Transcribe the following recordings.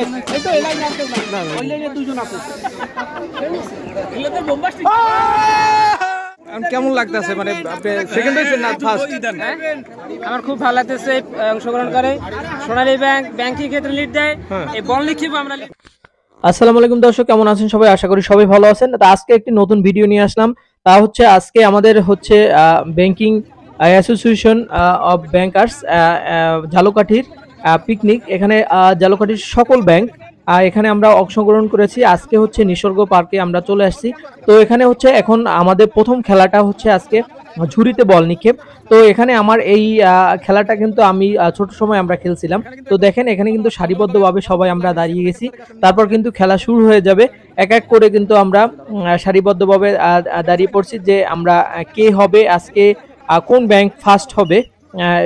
শেষ এই তো এই লাইনে আর কেউ নাই ওই লাইনে দুইজন আছে এগুলো বোমবাস্টিক কেমন লাগতেছে মানে সেকেন্ড হইছে না ফার্স্ট আমার খুব ভালো লাগতেছে অংশগ্রহণ করে সোনালী ব্যাংক ব্যাংকিং ক্ষেত্রে লিড দেয় এই বল লিখিব আমরা। আসসালামু আলাইকুম দর্শক, কেমন আছেন সবাই? আশা করি সবাই ভালো আছেন। তো আজকে একটি নতুন ভিডিও নিয়ে আসলাম। তা হচ্ছে আজকে আমাদের হচ্ছে ব্যাংকিং অ্যাসোসিয়েশন অফ ব্যাংকার্স ঝালকাঠির পিকনিক। এখানে ঝালকাঠির সকল ব্যাংক এখানে আমরা অংশগ্রহণ করেছি। আজকে হচ্ছে নিসর্গ পার্কে আমরা চলে আসছি। তো এখানে হচ্ছে এখন আমাদের প্রথম খেলাটা হচ্ছে আজকে ঝুড়িতে বল নিক্ষেপ। তো এখানে আমার এই খেলাটা কিন্তু আমি ছোট সময় আমরা খেলছিলাম। তো দেখেন এখানে কিন্তু সারিবদ্ধভাবে সবাই আমরা দাঁড়িয়ে গেছি। তারপর কিন্তু খেলা শুরু হয়ে যাবে। এক এক করে কিন্তু আমরা সারিবদ্ধভাবে দাঁড়িয়ে পড়ছি যে আমরা কে হবে আজকে, কোন ব্যাংক ফার্স্ট হবে।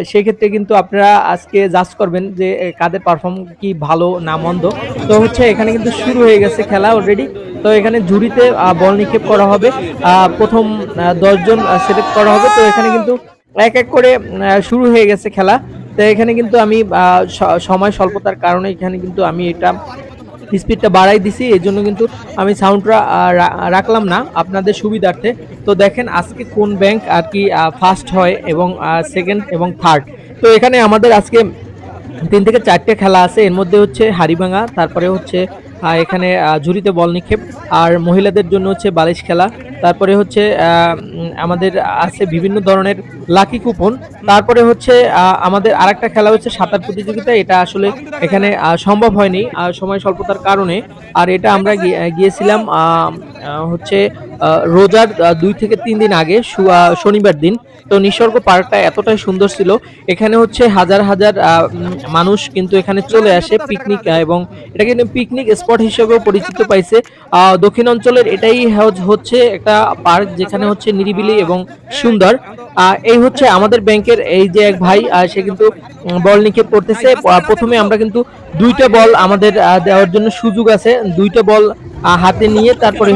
সেক্ষেত্রে কিন্তু আপনারা আজকে জাজ করবেন যে কাদের পারফর্ম কি ভালো না মন্দ। তো হচ্ছে এখানে কিন্তু শুরু হয়ে গেছে খেলা অলরেডি। তো এখানে ঝুড়িতে বল নিক্ষেপ করা হবে, প্রথম 10 জন সিলেক্ট করা হবে। তো এখানে কিন্তু এক এক করে শুরু হয়ে গেছে খেলা। তো এখানে কিন্তু আমি সময় স্বল্পতার কারণে এখানে কিন্তু আমি এটা স্পিডটা বাড়াই দিছি, এই জন্য কিন্তু আমি সাউন্ডটা রাখলাম না আপনাদের সুবিধার্থে। তো দেখেন আজকে কোন ব্যাংক আর কি ফার্স্ট হয় এবং সেকেন্ড এবং থার্ড। তো এখানে আমাদের আজকে 3 থেকে 4টে খেলা আছে। এর মধ্যে হচ্ছে হাড়িভাঙা, তারপরে হচ্ছে এখানে ঝুড়িতে বল নিক্ষেপ, আর মহিলাদের জন্য হচ্ছে বালিশ খেলা, তারপরে হচ্ছে আমাদের আছে বিভিন্ন ধরনের লাকি কুপন, তারপরে হচ্ছে আমাদের আরেকটা খেলা হচ্ছে সাঁতার প্রতিযোগিতা। এটা আসলে এখানে সম্ভব হয়নি সময় স্বল্পতার কারণে। আর এটা আমরা গিয়েছিলাম হচ্ছে রোজার 2 থেকে 3 দিন আগে শনিবার দিন। তো নিসর্গ পার্কটা এতটাই সুন্দর ছিল, এখানে হচ্ছে হাজার হাজার মানুষ কিন্তু এখানে চলে আসে পিকনিক, এবং এটা কিন্তু পিকনিক স্পট হিসেবেও পরিচিত পাইছে। দক্ষিণ অঞ্চলের এটাই হচ্ছে একটা পার্ক যেখানে হচ্ছে নিরিবিলি এবং সুন্দর। এই হচ্ছে আমাদের ব্যাংকের এই যে এক ভাই, সে কিন্তু বল নিক্ষেপ করতেছে। প্রথমে আমরা কিন্তু 2টা বল আমাদের দেওয়ার জন্য সুযোগ আছে, 2টা বল হাতে নিয়ে তারপরে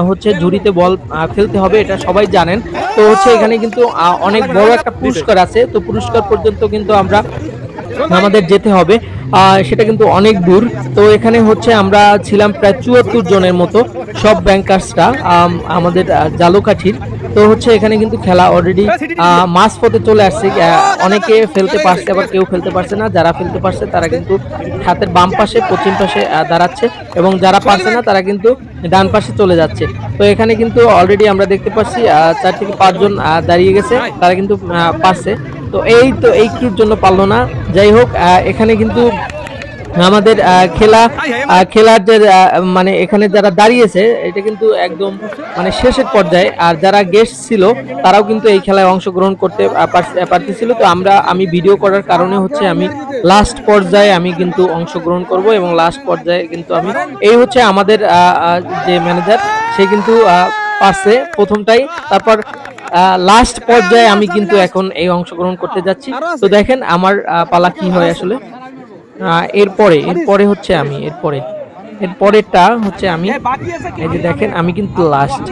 হচ্ছে ঝুড়িতে বল ফেলতে হবে, এটা সবাই জানেন। তো হচ্ছে এখানে কিন্তু অনেক বড় একটা পুরস্কার আছে। তো পুরস্কার পর্যন্ত কিন্তু আমাদের যেতে হবে, সেটা কিন্তু অনেক দূর। তো এখানে হচ্ছে আমরা ছিলাম প্রায় 74 জনের মতো, সব ব্যাংকার্সরা আমাদের ঝালকাঠির। তো হচ্ছে এখানে কিন্তু খেলা অলরেডি মাঝ পথে চলে আসছে। অনেকে ফেলতে পারছে, আবার কেউ ফেলতে পারছে না। যারা ফেলতে পারছে তারা কিন্তু হাতের বাম পাশে পশ্চিম পাশে দাঁড়াচ্ছে, এবং যারা পারছে না তারা কিন্তু ডান পাশে চলে যাচ্ছে। তো এখানে কিন্তু অলরেডি আমরা দেখতে পাচ্ছি 4 থেকে 5 জন দাঁড়িয়ে গেছে, তারা কিন্তু পারছে। তো এই কির জন্য পারলো না। যাই হোক, এখানে কিন্তু আমাদের খেলার যে মানে এখানে যারা দাঁড়িয়েছে এটা কিন্তু একদম মানে শেষের পর্যায়ে, আর যারা গেস্ট ছিল তারাও কিন্তু এই খেলায় অংশগ্রহণ করতে পারতেছিল। তো আমি ভিডিও করার কারণে হচ্ছে আমি লাস্ট পর্যায়ে আমি কিন্তু অংশগ্রহণ করব, এবং লাস্ট পর্যায়ে কিন্তু আমি এই হচ্ছে আমাদের যে ম্যানেজার, সে কিন্তু পারছে প্রথমটাই। তারপর লাস্ট পর্যায়ে আমি কিন্তু এখন এই অংশগ্রহণ করতে যাচ্ছি। তো দেখেন আমার পালা কি হয় আসলে। এরপরে হচ্ছে আমি এরপরেরটা হচ্ছে আমি, এই যে দেখেন আমি কিন্তু লাস্ট।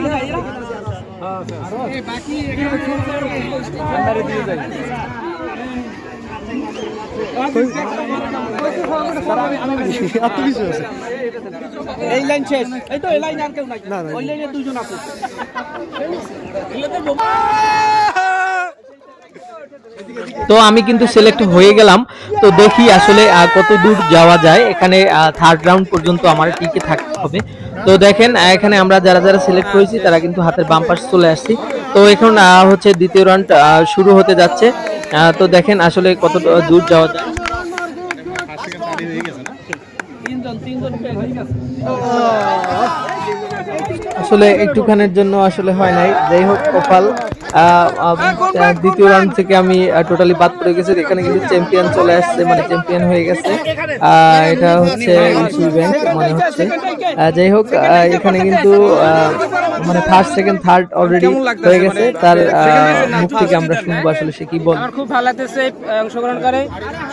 এই লাইন শেষ এই তো এই লাইনে আর কেউ নাই ওই লাইনে দুইজন আছে তো আমি কিন্তু সিলেক্ট হয়ে গেলাম। তো দেখি আসলে কত দূর যাওয়া যায়। এখানে 3rd রাউন্ড পর্যন্ত আমার টিকে থাকতে হবে। তো দেখেন এখানে আমরা যারা যারা সিলেক্ট হয়েছি তারা কিন্তু হাতের বাম পাশে চলে আসছি। তো এখন হচ্ছে 2য় রাউন্ড শুরু হতে যাচ্ছে। তো দেখেন আসলে কত দূর যাওয়া যায়। আসলে একটুখানের জন্য আসলে হয় নাই। যাই হোক, কপাল। 2য় রাউন্ড থেকে আমি টোটালি বাদ পড়ে গেছি। এখানে কিন্তু চ্যাম্পিয়ন চলে আসছে, মানে চ্যাম্পিয়ন হয়ে গেছে। এটা হচ্ছে ইস্যু ব্যাংক মনে হচ্ছে। যাই হোক, এখানে কিন্তু মানে 1st, 2nd, 3rd অলরেডি হয়ে গেছে। তার মুখ থেকে আমরা শুনবো আসলে সে কি বলে। আমার খুব ভালো লাগতেছে অংশগ্রহণ করে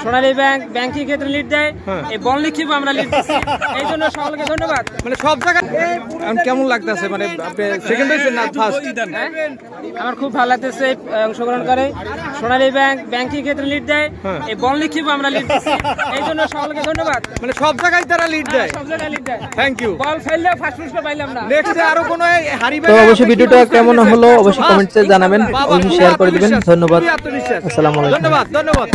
সোনালী ব্যাংক ব্যাংকিং ক্ষেত্রে লিড দেয় এই বল লিখিব আমরা লিড দিচ্ছি, এই জন্য সকলকে ধন্যবাদ। মানে সব জায়গায় কেমন লাগতেছে মানে সেকেন্ড হইছে না ফার্স্ট? আমার খুব ভালো লাগতেছে অংশগ্রহণ করে। সোনালী ব্যাংক ব্যাংকিং ক্ষেত্রে লিড দেয়, এই বল নিক্ষেপ আমরা লিড দিচ্ছি। এই জন্য সকলকে ধন্যবাদ। মানে সব জায়গায় তারা লিড দেয়, সব জায়গায় লিড দেয়। Thank you. বল ফেললে ফার্স্ট পুরস্কার পাইলাম না। নেক্সটে আরো কোনো হারিবে। তো অবশ্যই ভিডিওটা কেমন হলো অবশ্যই কমেন্টসে জানাবেন, অবশ্যই শেয়ার করে দিবেন। ধন্যবাদ, আসসালামু আলাইকুম। ধন্যবাদ।